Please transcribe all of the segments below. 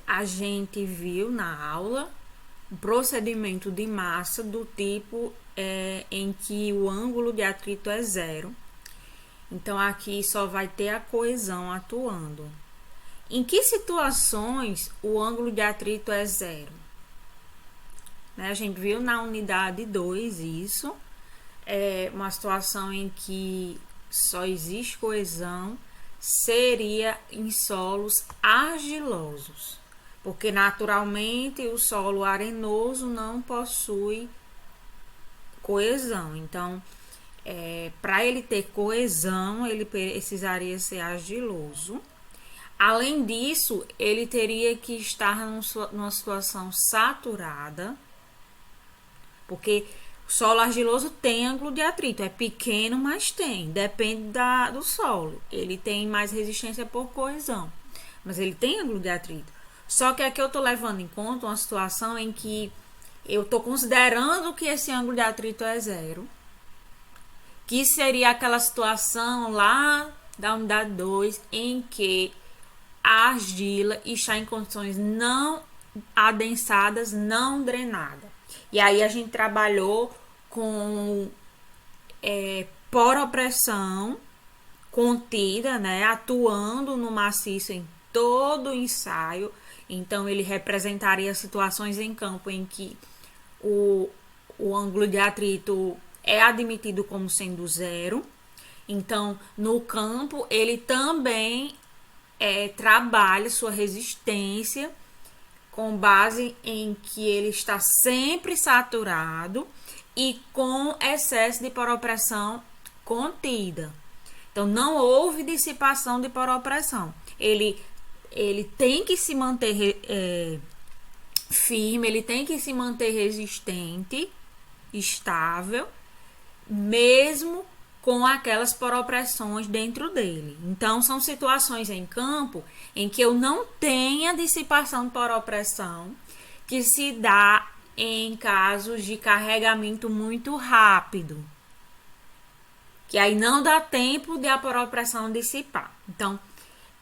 a gente viu na aula um procedimento de massa do tipo em que o ângulo de atrito é zero. Então, aqui só vai ter a coesão atuando. Em que situações o ângulo de atrito é zero? A gente viu na unidade 2 isso. É uma situação em que só existe coesão seria em solos argilosos, porque naturalmente o solo arenoso não possui coesão. Então, para ele ter coesão, ele precisaria ser argiloso. Além disso, ele teria que estar numa situação saturada, porque o solo argiloso tem ângulo de atrito, é pequeno, mas tem, depende do solo. Ele tem mais resistência por coesão, mas ele tem ângulo de atrito. Só que aqui eu estou levando em conta uma situação em que eu estou considerando que esse ângulo de atrito é zero, que seria aquela situação lá da unidade 2 em que a argila está em condições não adensadas, não drenadas. E aí a gente trabalhou com poropressão contida, né, atuando no maciço em todo o ensaio. Então, ele representaria situações em campo em que o ângulo de atrito é admitido como sendo zero. Então, no campo, ele também trabalha sua resistência com base em que ele está sempre saturado e com excesso de poropressão contida. Então, não houve dissipação de poropressão. Ele tem que se manter firme, ele tem que se manter resistente, estável, mesmo com aquelas poropressões dentro dele. Então, são situações em campo em que eu não tenha dissipação de poropressão, que se dá em casos de carregamento muito rápido, que aí não dá tempo de a poropressão dissipar. Então,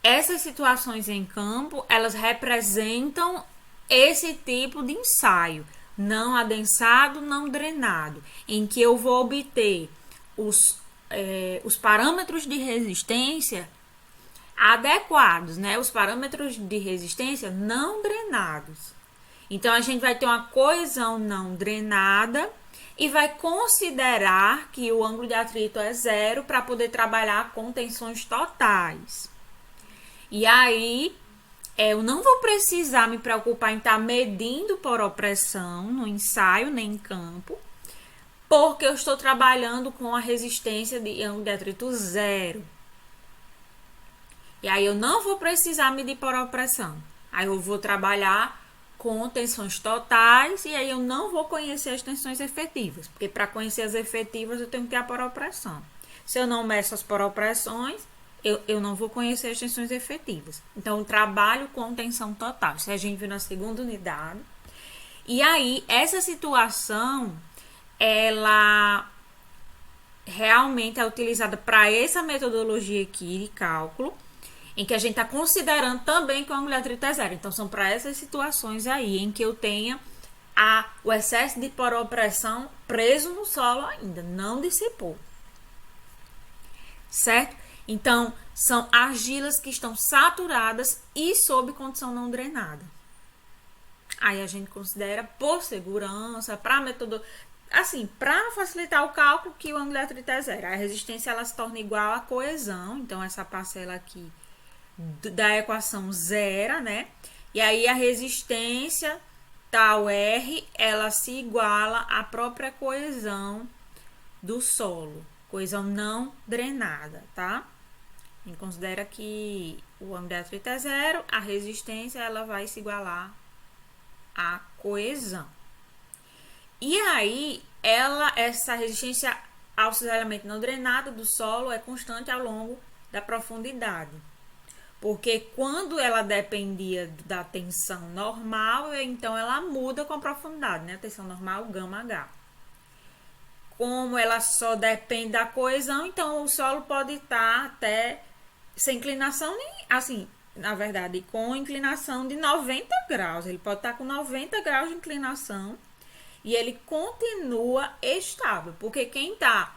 essas situações em campo, elas representam esse tipo de ensaio, não adensado, não drenado, em que eu vou obter os parâmetros de resistência adequados, né? Os parâmetros de resistência não drenados. Então, a gente vai ter uma coesão não drenada e vai considerar que o ângulo de atrito é zero para poder trabalhar com tensões totais. E aí, eu não vou precisar me preocupar em estar medindo poropressão no ensaio, nem em campo, porque eu estou trabalhando com a resistência de ângulo de atrito zero. E aí eu não vou precisar medir poropressão. Aí eu vou trabalhar com tensões totais e aí eu não vou conhecer as tensões efetivas, porque para conhecer as efetivas eu tenho que ter a poropressão. Se eu não meço as poropressões, eu não vou conhecer as tensões efetivas. Então, eu trabalho com tensão total. Isso a gente viu na segunda unidade. E aí, essa situação, ela realmente é utilizada para essa metodologia aqui de cálculo, em que a gente está considerando também que o ângulo de atrito é zero. Então, são para essas situações aí, em que eu tenha o excesso de poropressão preso no solo ainda, não dissipou. Certo? Então, são argilas que estão saturadas e sob condição não drenada. Aí a gente considera por segurança, para metodologia, assim, para facilitar o cálculo, que o ângulo de atrito é zero. A resistência ela se torna igual à coesão, então essa parcela aqui da equação zero, né? E aí a resistência tal R, ela se iguala à própria coesão do solo, coesão não drenada, tá? A gente considera que o ângulo de atrito é zero, a resistência ela vai se igualar à coesão. E aí, essa resistência ao cisalhamento não drenado do solo é constante ao longo da profundidade. Porque quando ela dependia da tensão normal, então ela muda com a profundidade, né? A tensão normal, gama H. Como ela só depende da coesão, então o solo pode estar até sem inclinação, nem assim, na verdade, com inclinação de 90 graus. Ele pode estar com 90 graus de inclinação e ele continua estável, porque quem está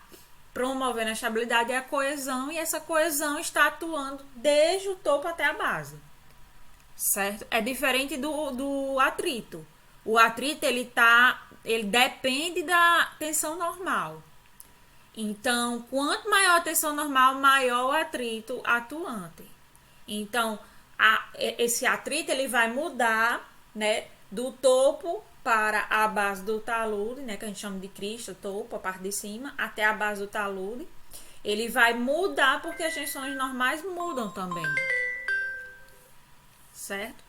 promovendo a estabilidade é a coesão, e essa coesão está atuando desde o topo até a base, certo? É diferente do atrito. O atrito, ele depende da tensão normal. Então, quanto maior a tensão normal, maior o atrito atuante. Então, esse atrito ele vai mudar, né, do topo para a base do talude, né, que a gente chama de crista, topo, a parte de cima, até a base do talude. Ele vai mudar porque as tensões normais mudam também, certo?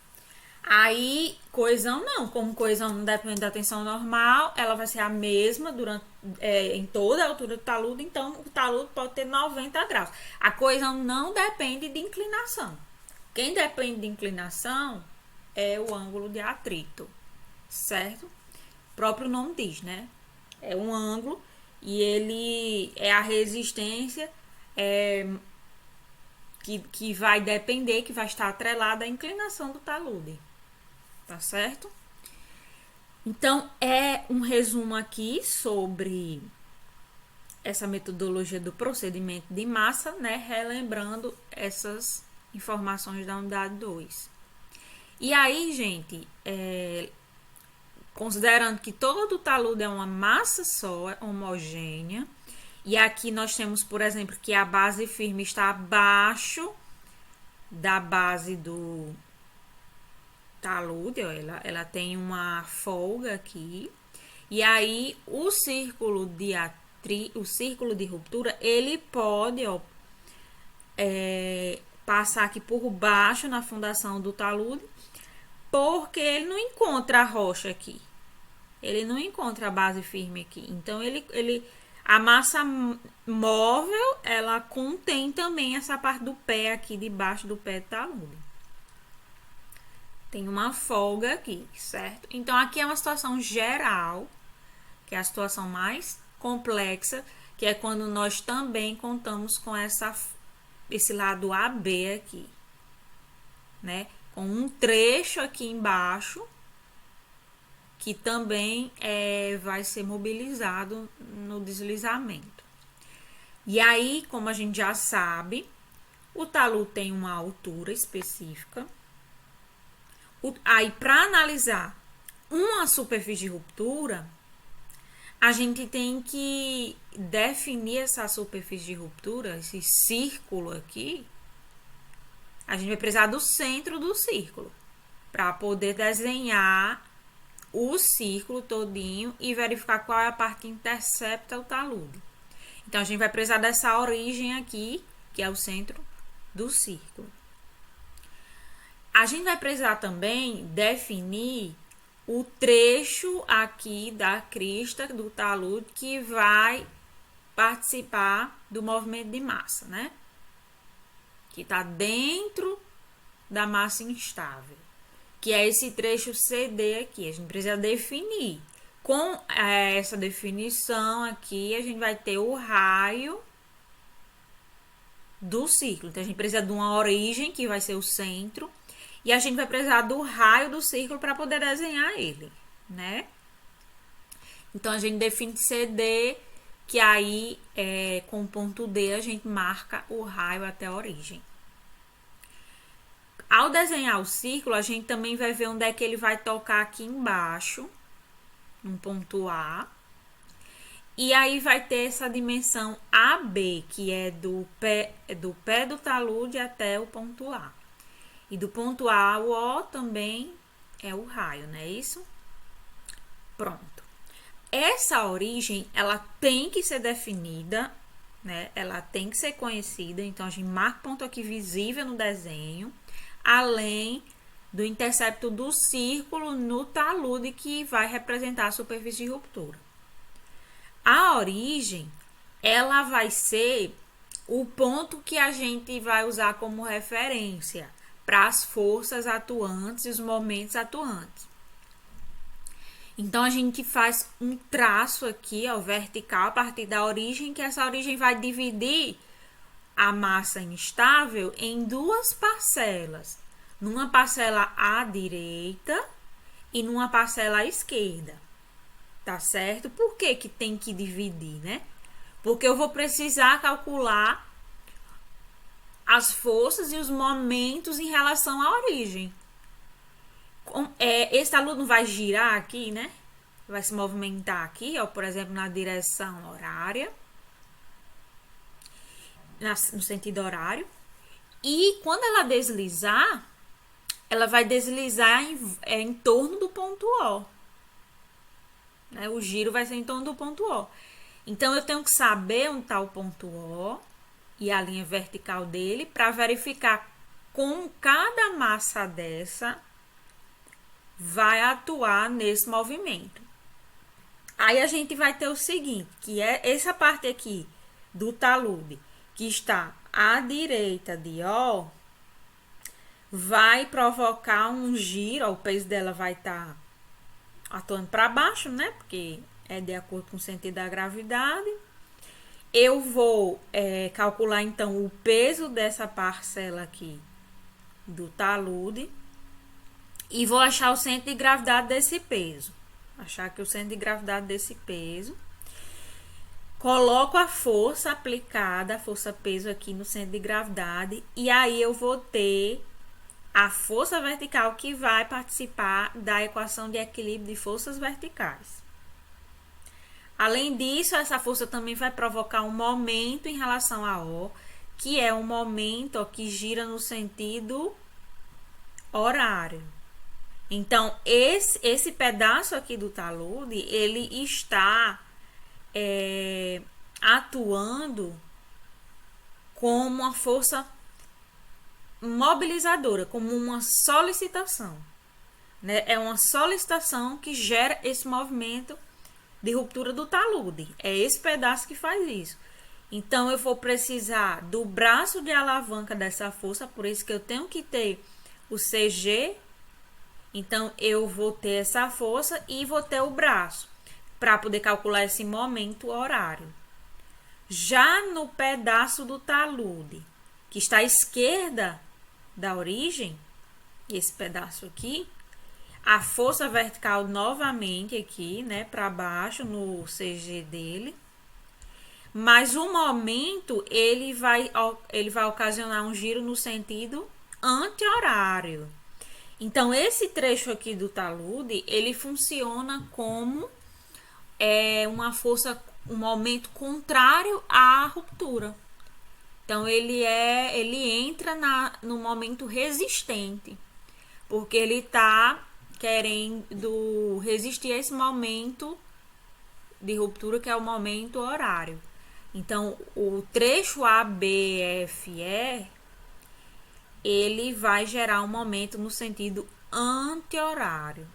Aí, coesão não, como coesão não depende da tensão normal, ela vai ser a mesma em toda a altura do talude, então o talude pode ter 90 graus. A coesão não depende de inclinação. Quem depende de inclinação é o ângulo de atrito, certo? O próprio nome diz, né? É um ângulo e ele é a resistência que vai depender, que vai estar atrelada à inclinação do talude. Tá certo? Então, é um resumo aqui sobre essa metodologia do procedimento de massa, né? Relembrando essas informações da unidade 2. E aí, gente, considerando que todo o talude é uma massa só, homogênea, e aqui nós temos, por exemplo, que a base firme está abaixo da base do talude, ó, ela tem uma folga aqui, e aí o círculo de ruptura, ele pode, ó, passar aqui por baixo na fundação do talude, porque ele não encontra a rocha aqui, ele não encontra a base firme aqui, então a massa móvel, ela contém também essa parte do pé aqui, debaixo do pé do talude. Tem uma folga aqui, certo? Então, aqui é uma situação geral, que é a situação mais complexa, que é quando nós também contamos com esse lado AB aqui, né? Com um trecho aqui embaixo, que também vai ser mobilizado no deslizamento. E aí, como a gente já sabe, o talude tem uma altura específica. Aí, para analisar uma superfície de ruptura, a gente tem que definir essa superfície de ruptura, esse círculo aqui. A gente vai precisar do centro do círculo para poder desenhar o círculo todinho e verificar qual é a parte que intercepta o talude. Então, a gente vai precisar dessa origem aqui, que é o centro do círculo. A gente vai precisar também definir o trecho aqui da crista do talude que vai participar do movimento de massa, né? Que está dentro da massa instável, que é esse trecho CD aqui. A gente precisa definir. Com essa definição aqui, a gente vai ter o raio do círculo. Então, a gente precisa de uma origem, que vai ser o centro, e a gente vai precisar do raio do círculo para poder desenhar ele, né? Então, a gente define CD, que aí, com o ponto D, a gente marca o raio até a origem. Ao desenhar o círculo, a gente também vai ver onde é que ele vai tocar aqui embaixo, no ponto A. E aí, vai ter essa dimensão AB, que é do pé do talude até o ponto A. E do ponto A ao O também é o raio, não é isso? Pronto. Essa origem, ela tem que ser definida, né? Ela tem que ser conhecida. Então, a gente marca ponto aqui visível no desenho, além do intercepto do círculo no talude, que vai representar a superfície de ruptura. A origem, ela vai ser o ponto que a gente vai usar como referência para as forças atuantes e os momentos atuantes. Então, a gente faz um traço aqui, ó, vertical, a partir da origem, que essa origem vai dividir a massa instável em duas parcelas, numa parcela à direita e numa parcela à esquerda, tá certo? Por que que tem que dividir, né? Porque eu vou precisar calcular as forças e os momentos em relação à origem. Esse aluno vai girar aqui, né? Vai se movimentar aqui, ó, por exemplo, na direção horária, no sentido horário. E quando ela deslizar, ela vai deslizar em torno do ponto O. Né? O giro vai ser em torno do ponto O. Então, eu tenho que saber onde está o ponto O e a linha vertical dele para verificar como cada massa dessa vai atuar nesse movimento. Aí a gente vai ter o seguinte, que é essa parte aqui do talude, que está à direita de O, vai provocar um giro, ó, o peso dela vai estar atuando para baixo, né? Porque é de acordo com o sentido da gravidade. Eu vou calcular, então, o peso dessa parcela aqui do talude e vou achar o centro de gravidade desse peso. Achar aqui o centro de gravidade desse peso. Coloco a força aplicada, a força-peso aqui no centro de gravidade, e aí eu vou ter a força vertical que vai participar da equação de equilíbrio de forças verticais. Além disso, essa força também vai provocar um momento em relação a O, que é um momento, ó, que gira no sentido horário. Então, esse pedaço aqui do talude, ele está atuando como uma força mobilizadora, como uma solicitação, né? É uma solicitação que gera esse movimento de ruptura do talude. É esse pedaço que faz isso. Então, eu vou precisar do braço de alavanca dessa força, por isso que eu tenho que ter o CG. Então, eu vou ter essa força e vou ter o braço para poder calcular esse momento horário. Já no pedaço do talude, que está à esquerda da origem, esse pedaço aqui, a força vertical novamente aqui, né, para baixo no CG dele. Mas o momento, ele vai ocasionar um giro no sentido anti-horário. Então, esse trecho aqui do talude, ele funciona como uma força, um momento contrário à ruptura. Então, ele entra no momento resistente, porque ele está querendo resistir a esse momento de ruptura, que é o momento horário. Então, o trecho ABFE, ele vai gerar um momento no sentido anti-horário,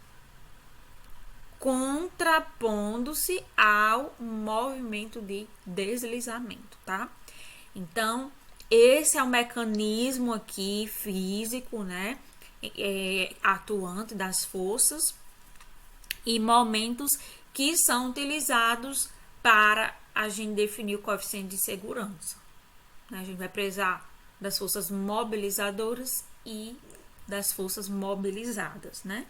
contrapondo-se ao movimento de deslizamento, tá? Então, esse é o mecanismo aqui físico, né? Atuante das forças e momentos que são utilizados para a gente definir o coeficiente de segurança. A gente vai precisar das forças mobilizadoras e das forças mobilizadas, né?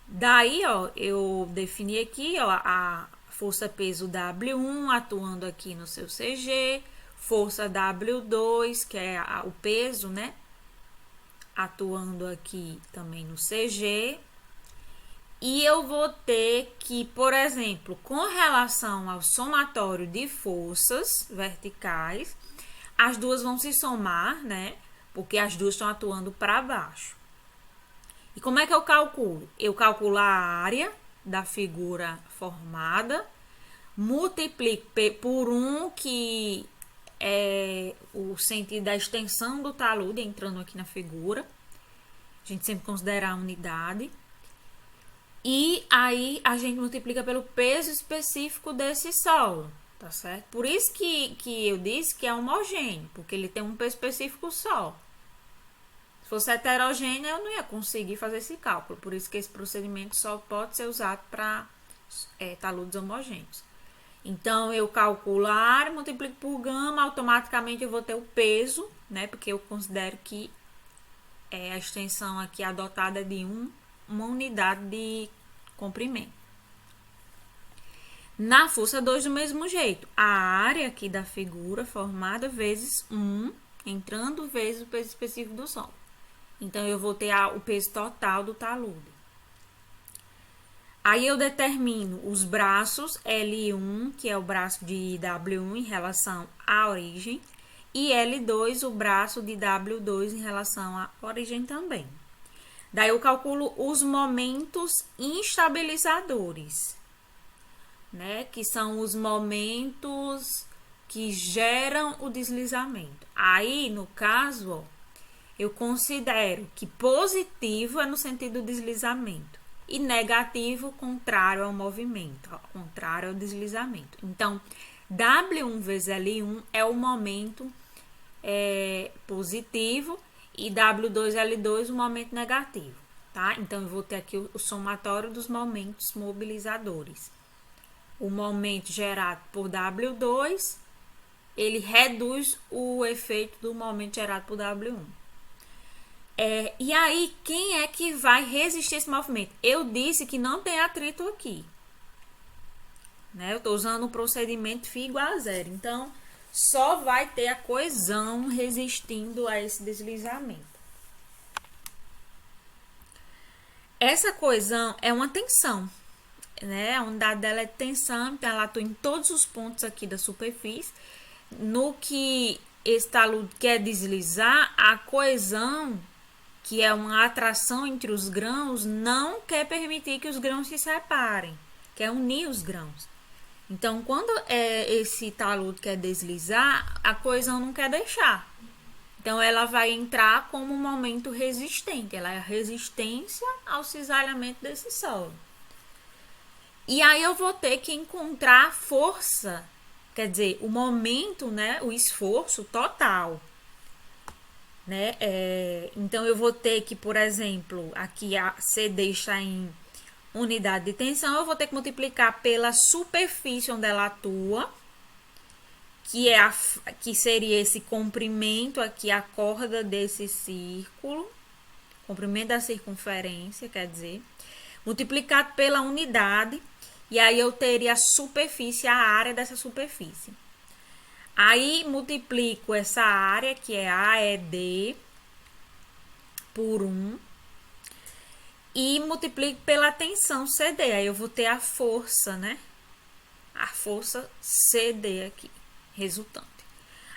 Daí, ó, eu defini aqui, ó, a força-peso W1 atuando aqui no seu CG, força W2, que é o peso, né? Atuando aqui também no CG. E eu vou ter que, por exemplo, com relação ao somatório de forças verticais, as duas vão se somar, né? Porque as duas estão atuando para baixo. E como é que eu calculo? Eu calculo a área da figura formada, multiplico por 1, que é o sentido da extensão do talude, entrando aqui na figura. A gente sempre considera a unidade. E aí a gente multiplica pelo peso específico desse solo, tá certo? Por isso que eu disse que é homogêneo, porque ele tem um peso específico só. Se fosse heterogêneo, eu não ia conseguir fazer esse cálculo. Por isso que esse procedimento só pode ser usado para taludes homogêneos. Então, eu calculo a área, multiplico por gama, automaticamente eu vou ter o peso, né? Porque eu considero que a extensão aqui adotada é de uma unidade de comprimento. Na força 2, do mesmo jeito, a área aqui da figura formada vezes 1, entrando vezes o peso específico do solo. Então, eu vou ter o peso total do talude. Aí, eu determino os braços L1, que é o braço de W1 em relação à origem, e L2, o braço de W2 em relação à origem também. Daí, eu calculo os momentos instabilizadores, né? Que são os momentos que geram o deslizamento. Aí, no caso, ó, eu considero que positivo é no sentido do deslizamento e negativo, contrário ao movimento, ó, contrário ao deslizamento. Então, W1 vezes L1 é o momento positivo e W2 L2 o momento negativo, tá? Então, eu vou ter aqui o somatório dos momentos mobilizadores. O momento gerado por W2, ele reduz o efeito do momento gerado por W1. E aí, quem é que vai resistir a esse movimento? Eu disse que não tem atrito aqui, né? Eu estou usando o procedimento φ igual a zero. Então, só vai ter a coesão resistindo a esse deslizamento. Essa coesão é uma tensão, né? A unidade dela é tensão, então ela atua em todos os pontos aqui da superfície. No que esse talude quer deslizar, a coesão, que é uma atração entre os grãos, não quer permitir que os grãos se separem, quer unir os grãos. Então, quando esse talude quer deslizar, a coesão não quer deixar. Então, ela vai entrar como um momento resistente, ela é a resistência ao cisalhamento desse solo. E aí, eu vou ter que encontrar força, quer dizer, o momento, né, o esforço total. Né? Então, eu vou ter que, por exemplo, aqui a CD está em unidade de tensão, eu vou ter que multiplicar pela superfície onde ela atua, que seria esse comprimento aqui, a corda desse círculo, comprimento da circunferência, quer dizer, multiplicado pela unidade, e aí eu teria a superfície, a área dessa superfície. Aí, multiplico essa área, que é AED, por 1, e multiplico pela tensão CD. Aí, eu vou ter a força, né? A força CD aqui, resultante.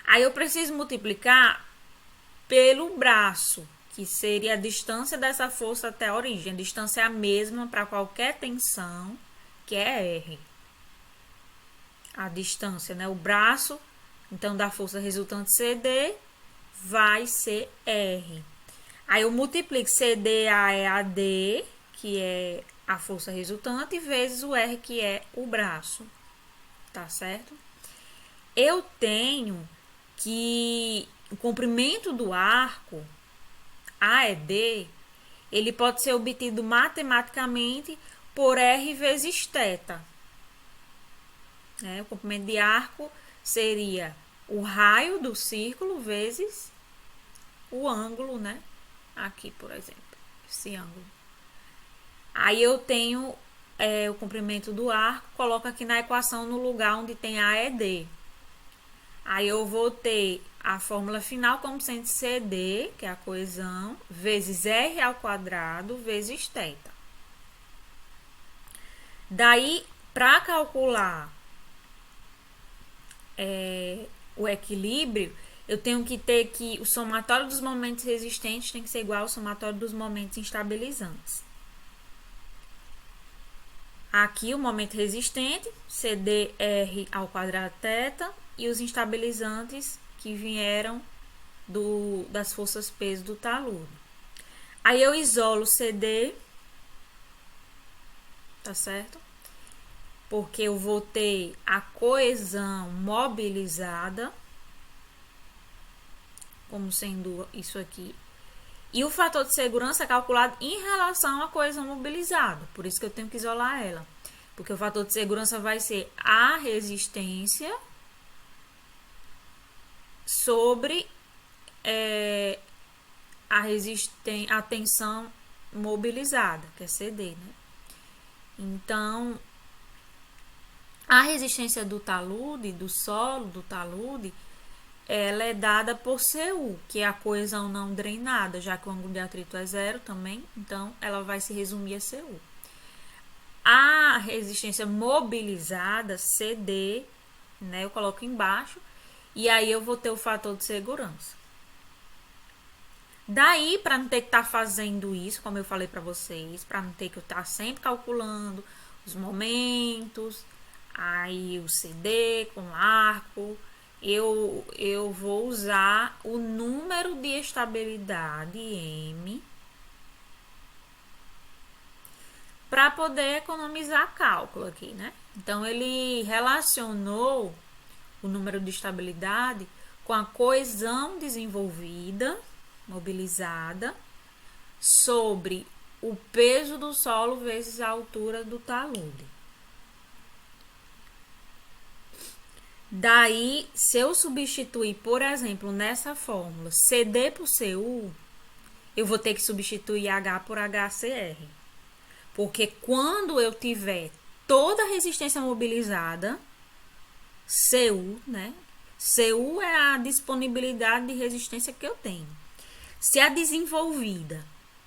Aí, eu preciso multiplicar pelo braço, que seria a distância dessa força até a origem. A distância é a mesma para qualquer tensão, que é R. A distância, né? O braço, então, da força resultante CD, vai ser R. Aí, eu multiplico CDA é AD, que é a força resultante, vezes o R, que é o braço. Tá certo? Eu tenho que o comprimento do arco, AED, ele pode ser obtido matematicamente por R vezes θ. O comprimento de arco seria o raio do círculo vezes o ângulo, né? Aqui, por exemplo, esse ângulo. Aí eu tenho o comprimento do arco, coloco aqui na equação no lugar onde tem AED. Aí eu vou ter a fórmula final como sendo CD, que é a coesão, vezes R ao quadrado, vezes θ. Daí, para calcular o equilíbrio, eu tenho que ter que o somatório dos momentos resistentes tem que ser igual ao somatório dos momentos instabilizantes. Aqui o momento resistente, CDR ao quadrado θ, e os instabilizantes que vieram das forças peso do talude. Aí eu isolo CD, tá certo? Porque eu vou ter a coesão mobilizada, como sendo isso aqui. E o fator de segurança é calculado em relação à coesão mobilizada, por isso que eu tenho que isolar ela. Porque o fator de segurança vai ser a resistência sobre a tensão mobilizada, que é CD, né? Então, a resistência do talude, do solo do talude, ela é dada por Cu, que é a coesão não drenada, já que o ângulo de atrito é zero também, então ela vai se resumir a Cu. A resistência mobilizada, CD, né, eu coloco embaixo, e aí eu vou ter o fator de segurança. Daí, para não ter que estar fazendo isso, como eu falei para vocês, para não ter que estar sempre calculando os momentos, aí o CD com arco, eu vou usar o número de estabilidade M para poder economizar cálculo aqui, né? Então, ele relacionou o número de estabilidade com a coesão desenvolvida, mobilizada, sobre o peso do solo vezes a altura do talude. Daí, se eu substituir, por exemplo, nessa fórmula, CD por Cu, eu vou ter que substituir H por HCr. Porque quando eu tiver toda a resistência mobilizada, Cu, né? Cu é a disponibilidade de resistência que eu tenho. Se a desenvolvida,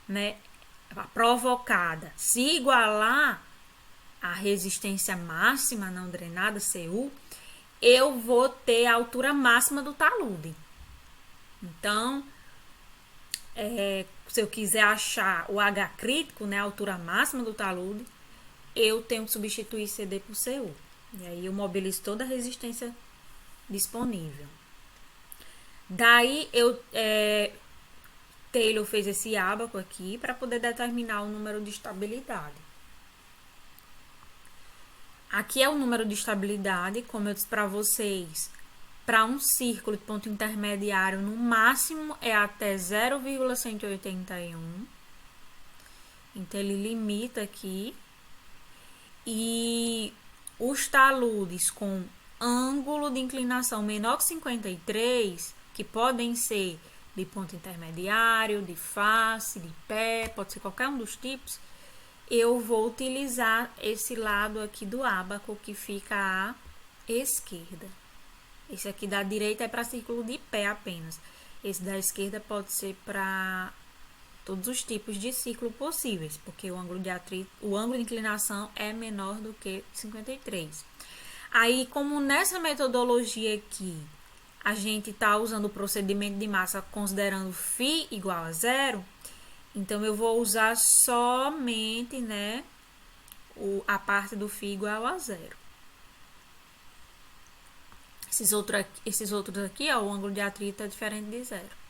né, a provocada, se igualar à resistência máxima não drenada, Cu, eu vou ter a altura máxima do talude. Então, se eu quiser achar o H crítico, né, a altura máxima do talude, eu tenho que substituir CD por Cu. E aí eu mobilizo toda a resistência disponível. Daí Taylor fez esse ábaco aqui para poder determinar o número de estabilidade. Aqui é o número de estabilidade, como eu disse para vocês, para um círculo de ponto intermediário, no máximo é até 0,181. Então, ele limita aqui. E os taludes com ângulo de inclinação menor que 53, que podem ser de ponto intermediário, de face, de pé, pode ser qualquer um dos tipos, eu vou utilizar esse lado aqui do ábaco que fica à esquerda. Esse aqui da direita é para círculo de pé apenas. Esse da esquerda pode ser para todos os tipos de círculo possíveis, porque o ângulo de atrito, o ângulo de inclinação é menor do que 53. Aí, como nessa metodologia aqui, a gente está usando o procedimento de massa considerando φ igual a zero, então eu vou usar somente, né, a parte do φ igual a zero. Esses outros aqui, ó, o ângulo de atrito é diferente de zero.